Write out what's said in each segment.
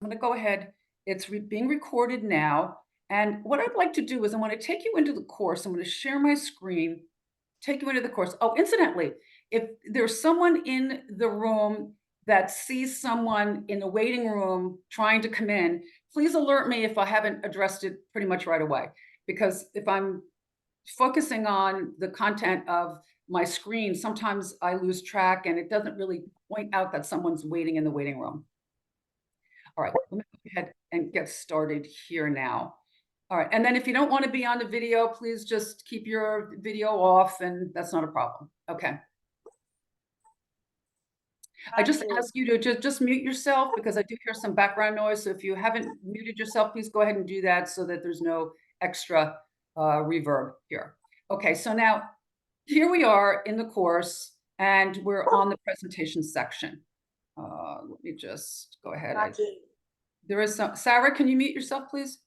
I'm going to go ahead. It's being recorded now. And what I'd like to do is I want to take you into the course. I'm going to share my screen, take you into the course. Oh, incidentally, if there's someone in the room that sees someone in the waiting room trying to come in, please alert me if I haven't addressed it pretty much right away. Because if I'm focusing on the content of my screen, sometimes I lose track and it doesn't really point out that someone's waiting in the waiting room. All right, let me go ahead and get started here now. All right, and then if you don't want to be on the video, please just keep your video off and that's not a problem. Okay. I just Absolutely. ask you to just mute yourself because I do hear some background noise. So if you haven't muted yourself, please go ahead and do that so that there's no extra reverb here. Okay, so now here we are in the course and we're on the presentation section. Let me just go ahead. Rocky, There is some, Sarah, can you mute yourself, please?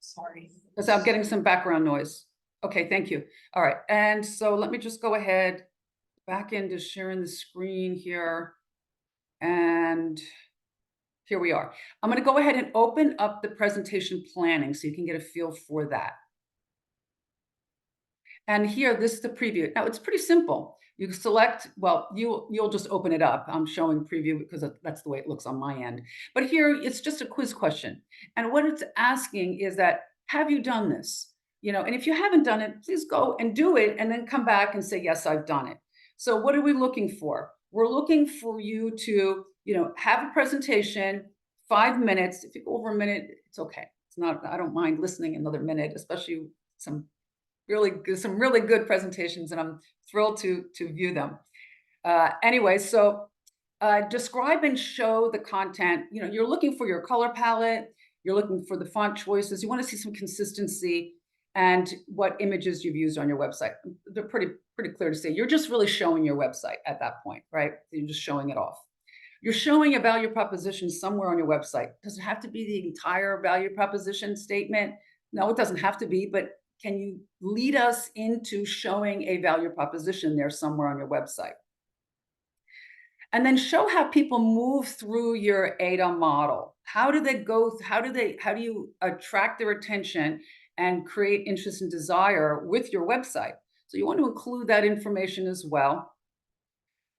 sorry. Because I'm getting some background noise. Okay, thank you. All right, and so let me just go ahead back into sharing the screen here. And here we are. I'm going to go ahead and open up the presentation planning so you can get a feel for that. And here, this is the preview. Now, it's pretty simple. You select, well, you'll just open it up. I'm showing preview because that's the way it looks on my end. But here, it's just a quiz question. And what it's asking is that, have you done this? You know, and if you haven't done it, please go and do it and then come back and say, yes, I've done it. So what are we looking for? We're looking for you to, have a presentation, 5 minutes. If you go over a minute, it's okay. It's not, I don't mind listening another minute, especially some really good presentations, and I'm thrilled to view them. Anyway, so describe and show the content. You're looking for your color palette, you're looking for the font choices, you want to see some consistency and what images you've used on your website. They're pretty clear to see. You're just really showing your website at that point, right? You're just showing it off. You're showing a value proposition somewhere on your website. Does it have to be the entire value proposition statement? No, it doesn't have to be, but can you lead us into showing a value proposition there somewhere on your website? And then show how people move through your ADA model. How do they go? How do you attract their attention and create interest and desire with your website? So you want to include that information as well.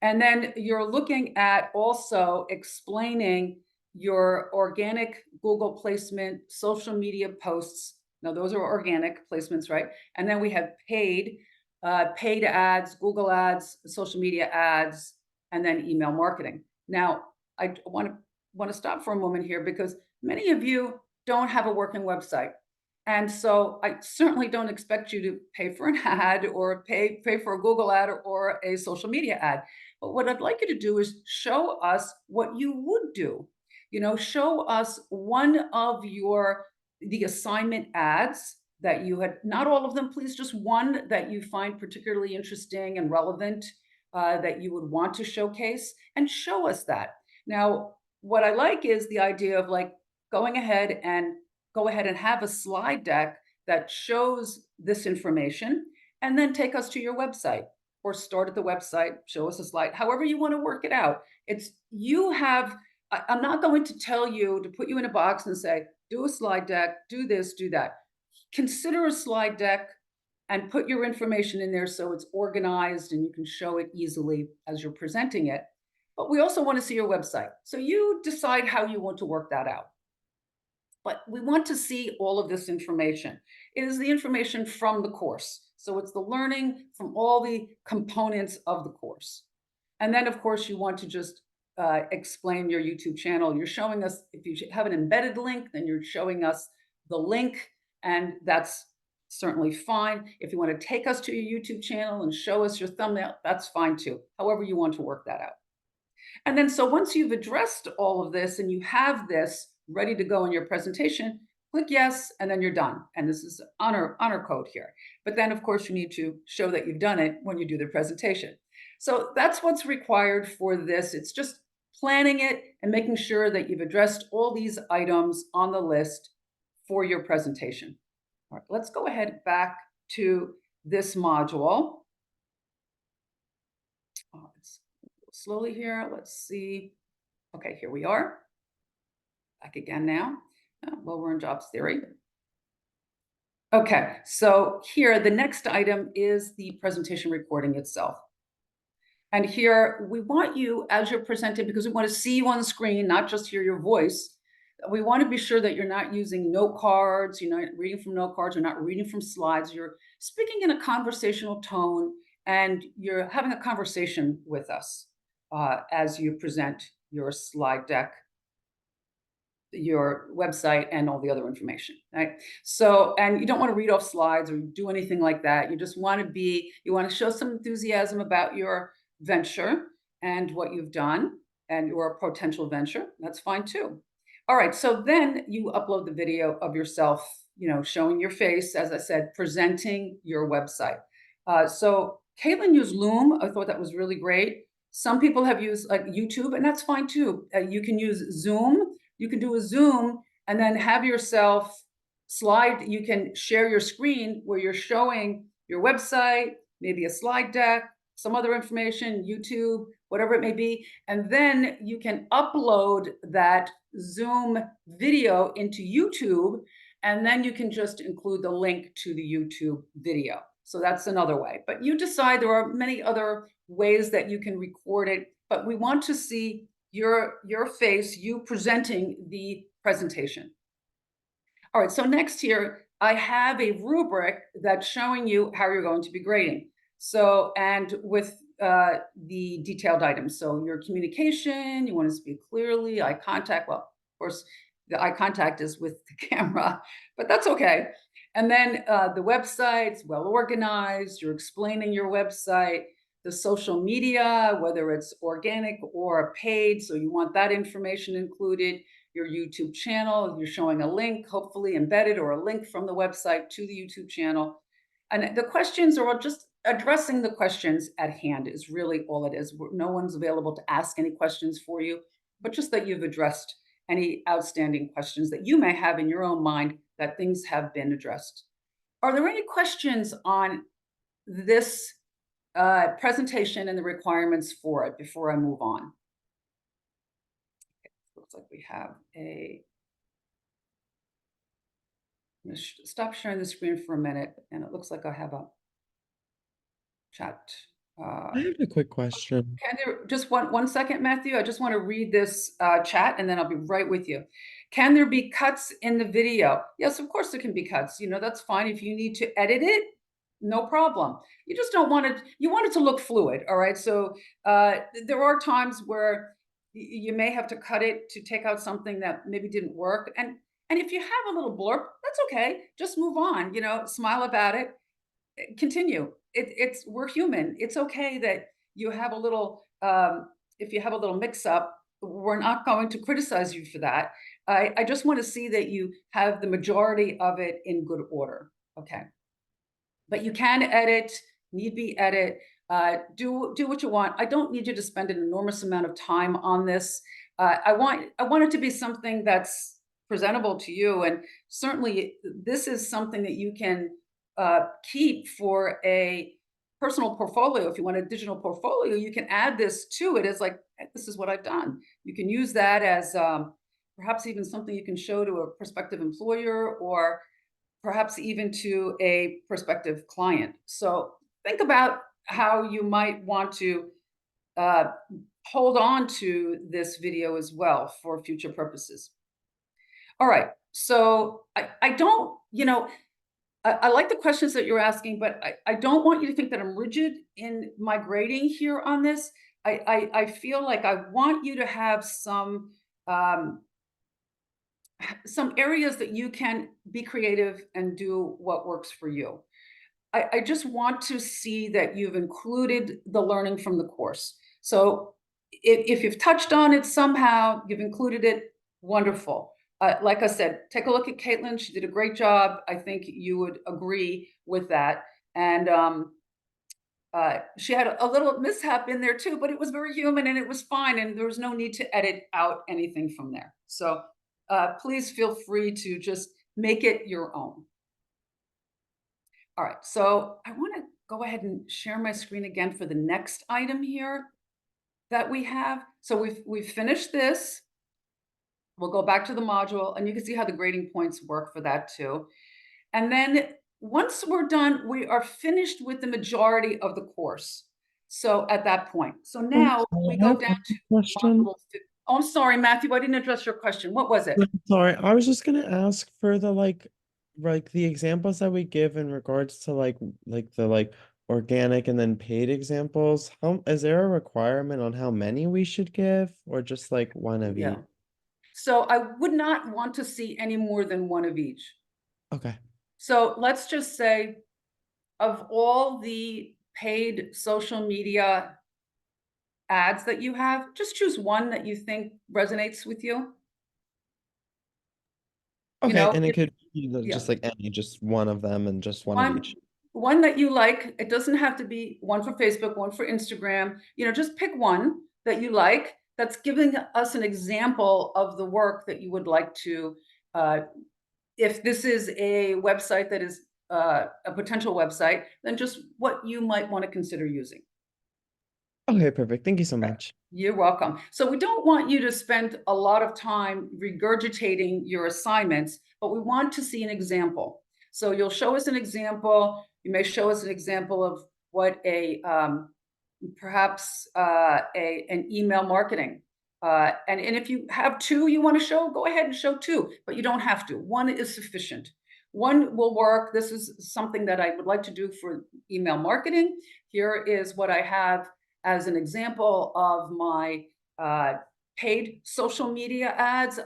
And then you're looking at also explaining your organic Google placement, social media posts. Now, those are organic placements, right? And then we have paid ads, Google ads, social media ads, and then email marketing. Now, I want to stop for a moment here because many of you don't have a working website. And so I certainly don't expect you to pay for an ad or pay for a Google ad or a social media ad. But what I'd like you to do is show us what you would do. Show us one of the assignment ads that you had, not all of them, please, just one that you find particularly interesting and relevant that you would want to showcase, and show us that. Now, what I like is the idea of like going ahead and have a slide deck that shows this information and then take us to your website or start at the website, show us a slide, however you want to work it out. I'm not going to tell you to put you in a box and say, do a slide deck, do this, do that. Consider a slide deck and put your information in there so it's organized and you can show it easily as you're presenting it. But we also want to see your website. So you decide how you want to work that out. But we want to see all of this information. It is the information from the course. So it's the learning from all the components of the course. And then, of course, you want to just explain your YouTube channel. You're showing us, if you have an embedded link, then you're showing us the link, and that's certainly fine. If you want to take us to your YouTube channel and show us your thumbnail, that's fine too. However you want to work that out. And then, so once you've addressed all of this and you have this ready to go in your presentation, click yes, and then you're done. And this is honor code here. But then, of course, you need to show that you've done it when you do the presentation. So that's what's required for this. It's just planning it and making sure that you've addressed all these items on the list for your presentation. All right, let's go ahead back to this module. Let's go slowly here. Let's see. Okay, here we are. Back again now. Well, we're in jobs theory. Okay, so here, the next item is the presentation recording itself. And here, we want you, as you're presenting, because we want to see you on the screen, not just hear your voice. We want to be sure that you're not using note cards, you're not reading from note cards, you're not reading from slides, you're speaking in a conversational tone, and you're having a conversation with us as you present your slide deck, your website, and all the other information, right? So, and you don't want to read off slides or do anything like that. You just want you want to show some enthusiasm about your venture and what you've done and your potential venture. That's fine too. All right, so then you upload the video of yourself, showing your face, as I said, presenting your website. So Caitlin used Loom. I thought that was really great. Some people have used like YouTube, and that's fine too. You can use Zoom. You can do a Zoom and then have yourself slide. You can share your screen where you're showing your website, maybe a slide deck, some other information, YouTube, whatever it may be. And then you can upload that Zoom video into YouTube, and then you can just include the link to the YouTube video. So that's another way. But you decide. There are many other ways that you can record it, but we want to see your face, you presenting the presentation. All right, so next here, I have a rubric that's showing you how you're going to be grading. So, and with the detailed items. So your communication, you want to speak clearly, eye contact. Well, of course, the eye contact is with the camera, but that's okay. And then the website's well organized, you're explaining your website, the social media, whether it's organic or paid. So you want that information included, your YouTube channel, you're showing a link, hopefully embedded, or a link from the website to the YouTube channel. And the questions are just addressing the questions at hand is really all it is. No one's available to ask any questions for you, but just that you've addressed any outstanding questions that you may have in your own mind, that things have been addressed. Are there any questions on this presentation and the requirements for it before I move on? Okay, looks like we have a. I'm going to stop sharing the screen for a minute, and it looks like I have a chat. I have a quick question. Can there just one second, Matthew? I just want to read this chat, and then I'll be right with you. Can there be cuts in the video? Yes, of course there can be cuts. That's fine. If you need to edit it, no problem. You just don't want it. You want it to look fluid. All right. So there are times where you may have to cut it to take out something that maybe didn't work, and if you have a little blurb, that's okay. Just move on. Smile about it. Continue. We're human. It's okay that you have a little. If you have a little mix up, we're not going to criticize you for that. I just want to see that you have the majority of it in good order. Okay. But you can edit, need be edit, do what you want. I don't need you to spend an enormous amount of time on this. I want it to be something that's presentable to you, and certainly this is something that you can keep for a personal portfolio. If you want a digital portfolio, you can add this to it as like, this is what I've done. You can use that as perhaps even something you can show to a prospective employer, or perhaps even to a prospective client. So think about how you might want to uh, hold on to this video as well for future purposes. All right. So I don't, I like the questions that you're asking, but I don't want you to think that I'm rigid in my grading here on this. I feel like I want you to have um, some areas that you can be creative and do what works for you. I just want to see that you've included the learning from the course. So if you've touched on it somehow, you've included it, wonderful. Like I said, take a look at Caitlin. She did a great job. I think you would agree with that. And she had a little mishap in there too, but it was very human and it was fine. And there was no need to edit out anything from there. So please feel free to just make it your own. All right, so I want to go ahead and share my screen again for the next item here that we have. So we've finished this. We'll go back to the module, and you can see how the grading points work for that too. And then once we're done, we are finished with the majority of the course. So at that point, so I'm now sorry, we I go have down one to question. module. Oh, I'm sorry, Matthew, I didn't address your question. What was it? I'm sorry, I was just gonna ask for the like the examples that we give in regards to like the organic and then paid examples. How is there a requirement on how many we should give, or just like one of Yeah. each? So I would not want to see any more than one of each. Okay. So let's just say of all the paid social media ads that you have, just choose one that you think resonates with you. You Okay, know, and it if, could be yeah, just like any, just one of them and just one of one each. one that you like. It doesn't have to be one for Facebook, one for Instagram. You know, just pick one that you like that's giving us an example of the work that you would like to. If this is a website that is a potential website, then just what you might want to consider using. Okay, perfect. Thank you so Right. much. You're welcome. So we don't want you to spend a lot of time regurgitating your assignments, but we want to see an example. So you'll show us an example. You may show us an example of what a perhaps an email marketing. And if you have two you want to show, go ahead and show two, but you don't have to. One is sufficient. One will work. This is something that I would like to do for email marketing. Here is what I have as an example of my paid social media ads.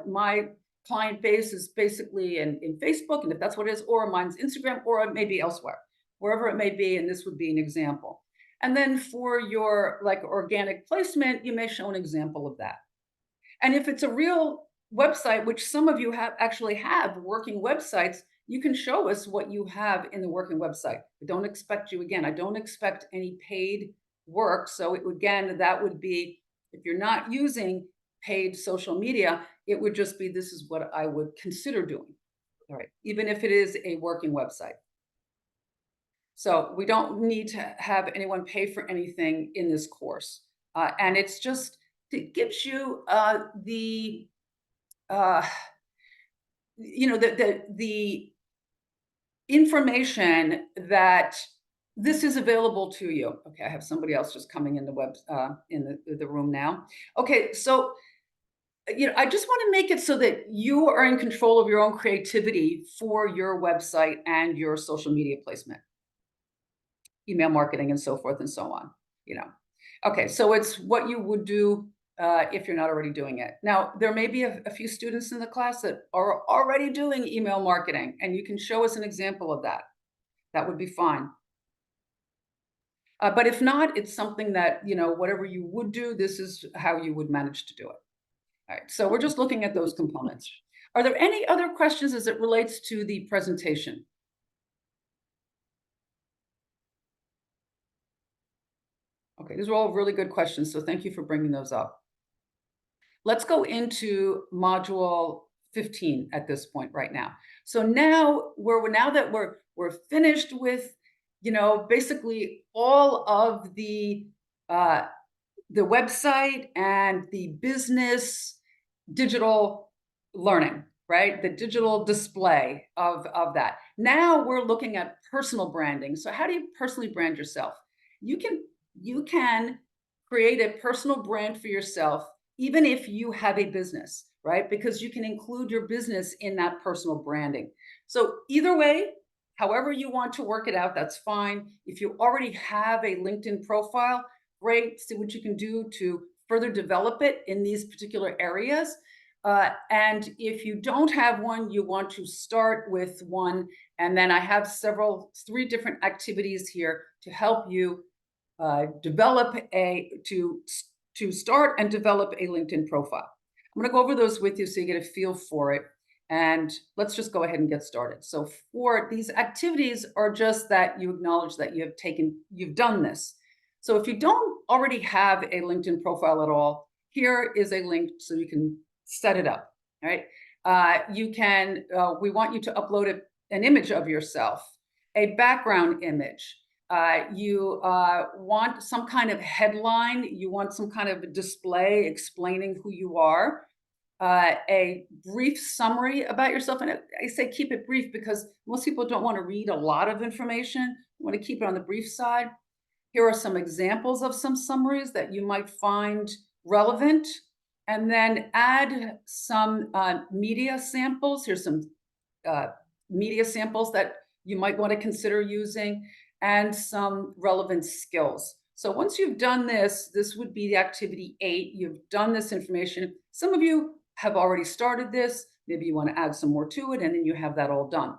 My client base is basically in Facebook, and if that's what it is, or mine's Instagram, or maybe elsewhere, wherever it may be, and this would be an example. And then for your like organic placement, you may show an example of that. And if it's a real website, which some of you have actually have working websites, you can show us what you have in the working website. I don't expect you, again, I don't expect any paid work. So again, that would be, if you're not using paid social media, it would just be, this is what I would consider doing. All right, even if it is a working website. So we don't need to have anyone pay for anything in this course. And it's just, it gives you uh, the information that this is available to you. Okay, I have somebody else just coming in the web in the room now. Okay, so I just want to make it so that you are in control of your own creativity for your website and your social media placement, email marketing, and so forth and so on. You know, okay, so it's what you would do if you're not already doing it. Now, there may be a few students in the class that are already doing email marketing, and you can show us an example of that. That would be fine. But if not, it's something that, whatever you would do, this is how you would manage to do it. All right, so we're just looking at those components. Are there any other questions as it relates to the presentation? Okay, these are all really good questions, so thank you for bringing those up. Let's go into module 15 at this point right now. So now that we're finished with, basically all of the website and the business digital learning, right? The digital display of that. Now we're looking at personal branding. So how do you personally brand yourself? You can create a personal brand for yourself, even if you have a business, right? Because you can include your business in that personal branding. So either way, however you want to work it out, that's fine. If you already have a LinkedIn profile, great. See what you can do to further develop it in these particular areas. And if you don't have one, you want to start with one. And then I have three different activities here to help you develop to start and develop a LinkedIn profile. I'm going to go over those with you so you get a feel for it. And let's just go ahead and get started. So for these activities are just that you acknowledge that you've done this. So if you don't already have a LinkedIn profile at all, here is a link so you can set it up. All right. We want you to upload an image of yourself, a background image. You want some kind of headline. You want some kind of a display explaining who you are. a brief summary about yourself. And I say keep it brief because most people don't want to read a lot of information. You want to keep it on the brief side. Here are some examples of some summaries that you might find relevant. And then add some media samples. Here's some uh, media samples that you might want to consider using, and some relevant skills. So once you've done this, this would be the activity 8. You've done this information. Some of you have already started this. Maybe you want to add some more to it, and then you have that all done.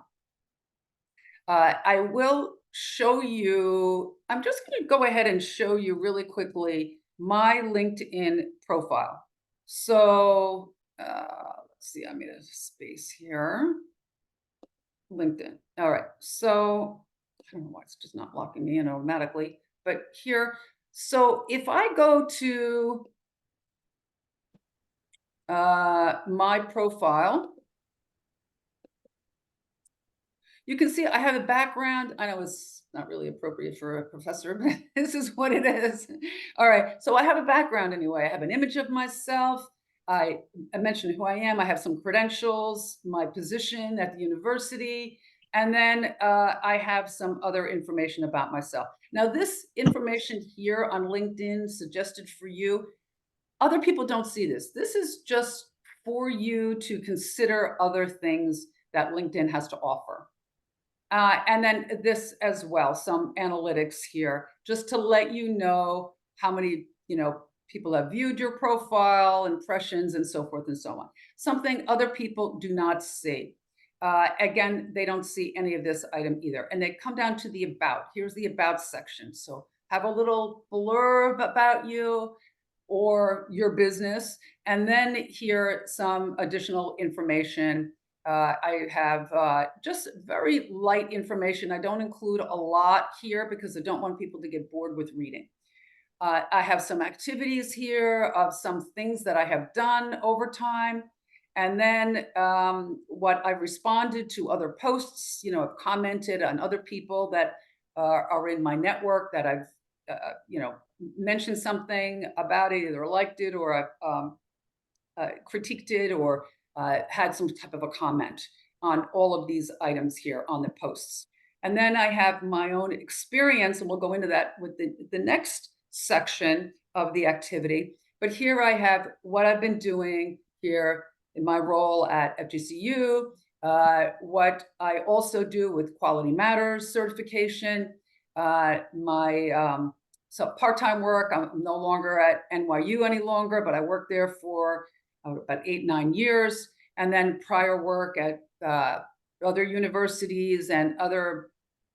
I will show you, I'm just going to go ahead and show you really quickly my LinkedIn profile. So let's see, I made a space here. LinkedIn. All right. So I don't know why it's just not locking me in automatically, but here. So if I go to my profile, you can see I have a background. I know it's not really appropriate for a professor, but this is what it is. All right. So I have a background anyway. I have an image of myself. I mentioned who I am. I have some credentials, my position at the university, and then I have some other information about myself. Now, this information here on LinkedIn suggested for you, other people don't see this. This is just for you to consider other things that LinkedIn has to offer. And then this as well, some analytics here, just to let you know how many, people have viewed your profile, impressions, and so forth and so on. Something other people do not see. Again, they don't see any of this item either. And they come down to the about. Here's the about section. So have a little blurb about you or your business. And then here some additional information. I have just very light information. I don't include a lot here because I don't want people to get bored with reading. I have some activities here of some things that I have done over time. And then what I've responded to other posts, I've commented on other people that are in my network that I've, mentioned something about it, either liked it or I've critiqued it or had some type of a comment on all of these items here on the posts. And then I have my own experience, and we'll go into that with the next section of the activity. But here I have what I've been doing here in my role at FGCU, what I also do with Quality Matters certification, my so part-time work. I'm no longer at NYU any longer, but I worked there for about 8-9 years, and then prior work at other universities and other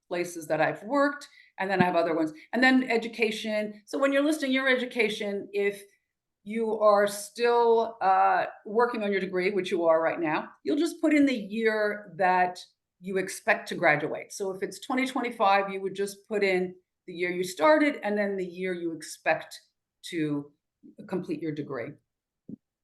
places that I've worked, and then I have other ones, and then education. So when you're listing your education, if you are still working on your degree, which you are right now, you'll just put in the year that you expect to graduate. So if it's 2025, you would just put in the year you started and then the year you expect to complete your degree.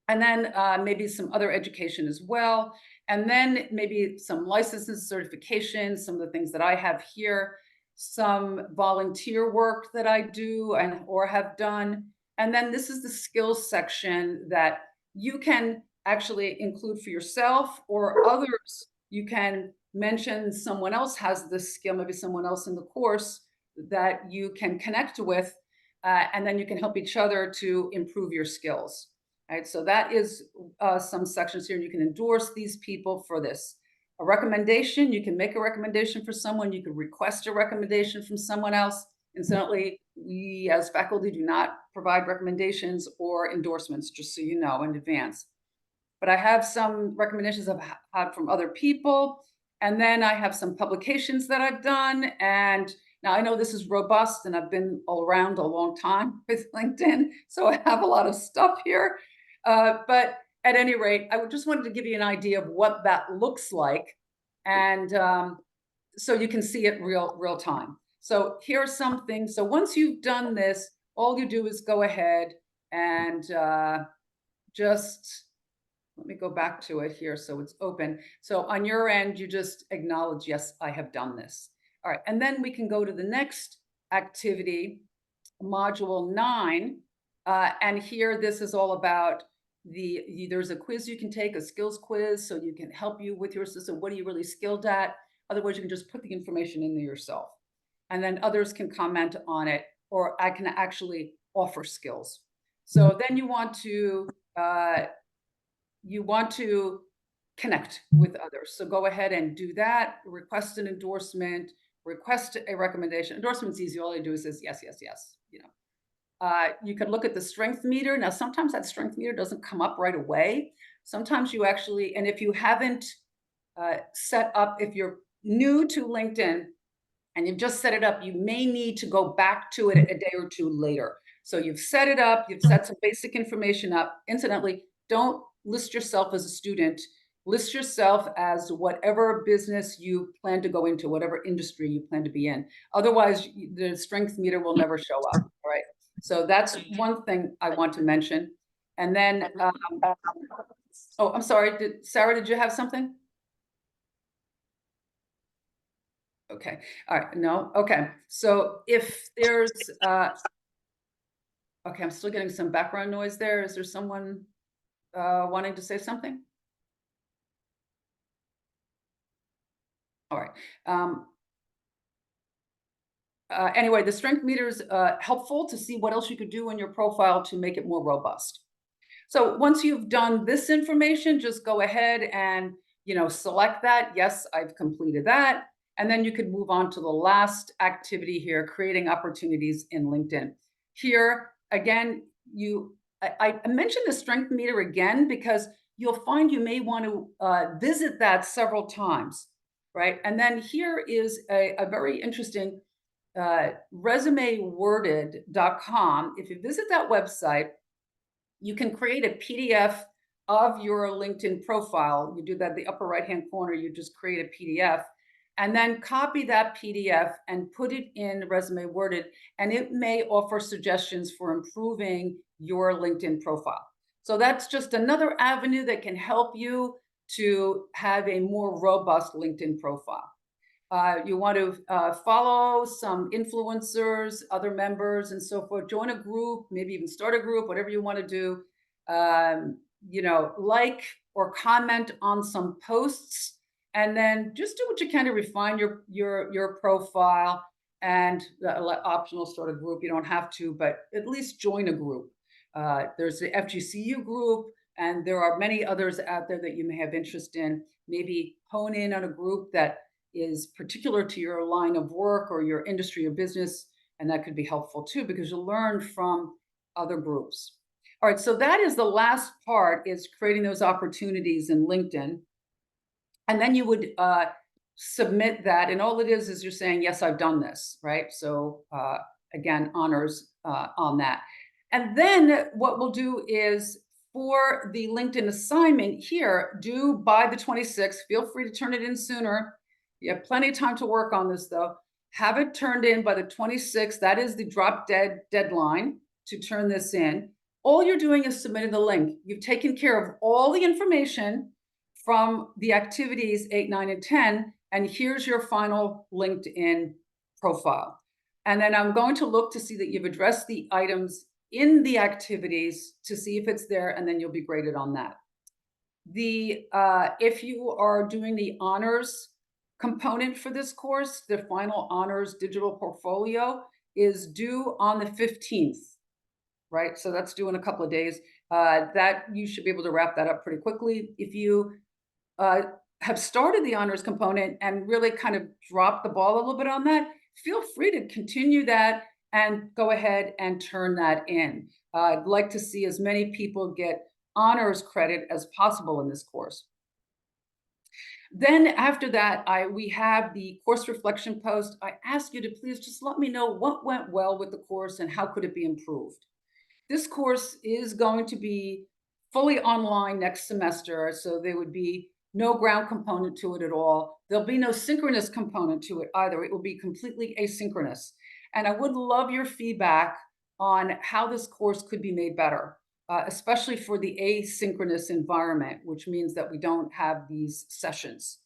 And then maybe some other education as well. And then maybe some licenses, certifications, some of the things that I have here, some volunteer work that I do and or have done. And then this is the skills section that you can actually include for yourself or others. You can mention someone else has this skill, maybe someone else in the course that you can connect with, and then you can help each other to improve your skills. Right, so that is some sections here, and you can endorse these people for this. A recommendation, you can make a recommendation for someone, you can request a recommendation from someone else. Incidentally, we as faculty do not provide recommendations or endorsements, just so you know in advance. But I have some recommendations I've had from other people, and then I have some publications that I've done. And now I know this is robust, and I've been around a long time with LinkedIn, so I have a lot of stuff here. But at any rate, I just wanted to give you an idea of what that looks like, and so you can see it real time. So here are some things. So once you've done this, all you do is go ahead and just let me go back to it here so it's open. So on your end, you just acknowledge, yes, I have done this. All right, and then we can go to the next activity, module 9. And here, this is all about there's a quiz you can take, a skills quiz, so you can help you with your system. What are you really skilled at? Otherwise, you can just put the information in there yourself. And then others can comment on it, or I can actually offer skills. So then you want to connect with others. So go ahead and do that. Request an endorsement, request a recommendation. Endorsement's easy. All you do is says yes, yes, yes. You can look at the strength meter. Now, sometimes that strength meter doesn't come up right away. Sometimes you actually, and if you haven't set up, if you're new to LinkedIn and you've just set it up, you may need to go back to it a day or two later. So you've set it up, you've set some basic information up. Incidentally, don't list yourself as a student. List yourself as whatever business you plan to go into, whatever industry you plan to be in. Otherwise, the strength meter will never show up. All right. So that's one thing I want to mention. And then, oh, I'm sorry. Sarah, did you have something? Okay. All right. No. Okay. So if there's, okay, I'm still getting some background noise there. Is there someone wanting to say something? All right. Anyway, the strength meter is helpful to see what else you could do in your profile to make it more robust. So once you've done this information, just go ahead and, select that. Yes, I've completed that. And then you could move on to the last activity here, creating opportunities in LinkedIn. Here, again, I mentioned the strength meter again because you'll find you may want to visit that several times, right? And then here is a very interesting resumeworded.com. If you visit that website, you can create a PDF of your LinkedIn profile. You do that in the upper right-hand corner, you just create a PDF and then copy that PDF and put it in Resume Worded, and it may offer suggestions for improving your LinkedIn profile. So that's just another avenue that can help you to have a more robust LinkedIn profile. You want to follow some influencers, other members, and so forth. Join a group, maybe even start a group, whatever you want to do. Like or comment on some posts, and then just do what you can to refine your profile. And optional sort of group. You don't have to, but at least join a group. There's the FGCU group, and there are many others out there that you may have interest in. Maybe hone in on a group that is particular to your line of work or your industry or business, and that could be helpful too because you'll learn from other groups. All right, so that is the last part, is creating those opportunities in LinkedIn. And then you would submit that, and all it is you're saying, yes, I've done this, right? So again, honors on that. And then what we'll do is, for the LinkedIn assignment here, due by the 26th, feel free to turn it in sooner. You have plenty of time to work on this, though. Have it turned in by the 26th. That is the drop dead deadline to turn this in. All you're doing is submitting the link. You've taken care of all the information from the activities 8, 9, and 10, and here's your final LinkedIn profile. And then I'm going to look to see that you've addressed the items in the activities to see if it's there, and then you'll be graded on that. If you are doing the honors component for this course, the final honors digital portfolio is due on the 15th, right? So that's due in a couple of days. That you should be able to wrap that up pretty quickly. If you have started the honors component and really kind of dropped the ball a little bit on that, feel free to continue that and go ahead and turn that in. I'd like to see as many people get honors credit as possible in this course. Then after that, we have the course reflection post. I ask you to please just let me know what went well with the course and how could it be improved. This course is going to be fully online next semester, so there would be no ground component to it at all. There'll be no synchronous component to it either. It will be completely asynchronous. And I would love your feedback on how this course could be made better, especially for the asynchronous environment, which means that we don't have these sessions.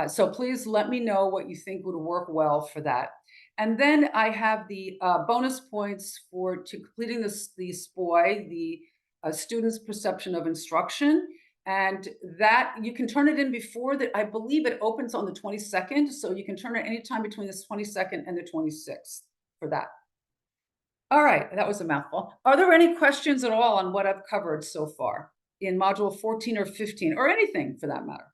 So please let me know what you think would work well for that. And then I have the bonus points for completing the SPOI, the a student's perception of instruction. And that you can turn it in before that. I believe it opens on the 22nd. So you can turn it anytime between the 22nd and the 26th for that. All right, that was a mouthful. Are there any questions at all on what I've covered so far in module 14 or 15 or anything for that matter?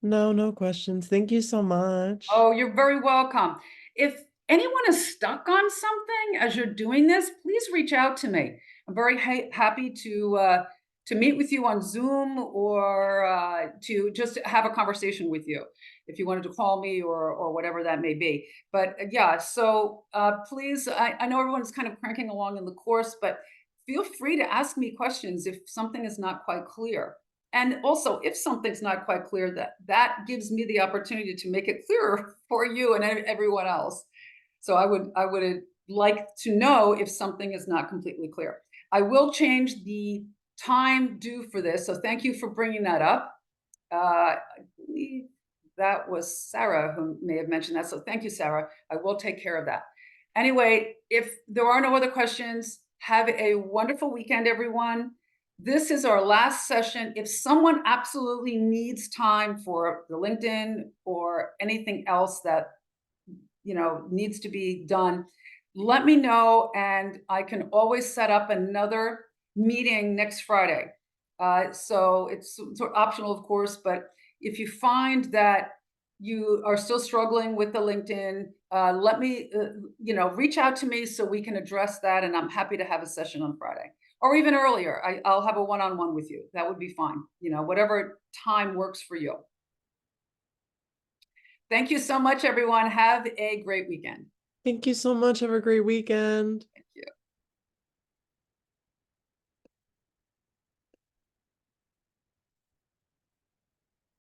No, no questions. Thank you so much. Oh, you're very welcome. If anyone is stuck on something as you're doing this, please reach out to me. I'm very happy to meet with you on Zoom or to just have a conversation with you if you wanted to call me or whatever that may be. But yeah, so please, I know everyone's kind of cranking along in the course, but feel free to ask me questions if something is not quite clear. And also, if something's not quite clear, that gives me the opportunity to make it clearer for you and everyone else. So I would like to know if something is not completely clear. I will change the time due for this. So thank you for bringing that up. I believe that was Sarah who may have mentioned that. So thank you, Sarah. I will take care of that. Anyway, if there are no other questions, have a wonderful weekend, everyone. This is our last session. If someone absolutely needs time for the LinkedIn or anything else that needs to be done, let me know and I can always set up another meeting next Friday. So it's sort of optional, of course, but if you find that you are still struggling with the LinkedIn, let me, reach out to me so we can address that. And I'm happy to have a session on Friday or even earlier. I'll have a one-on-one with you. That would be fine. Whatever time works for you. Thank you so much, everyone. Have a great weekend. Thank you so much. Have a great weekend.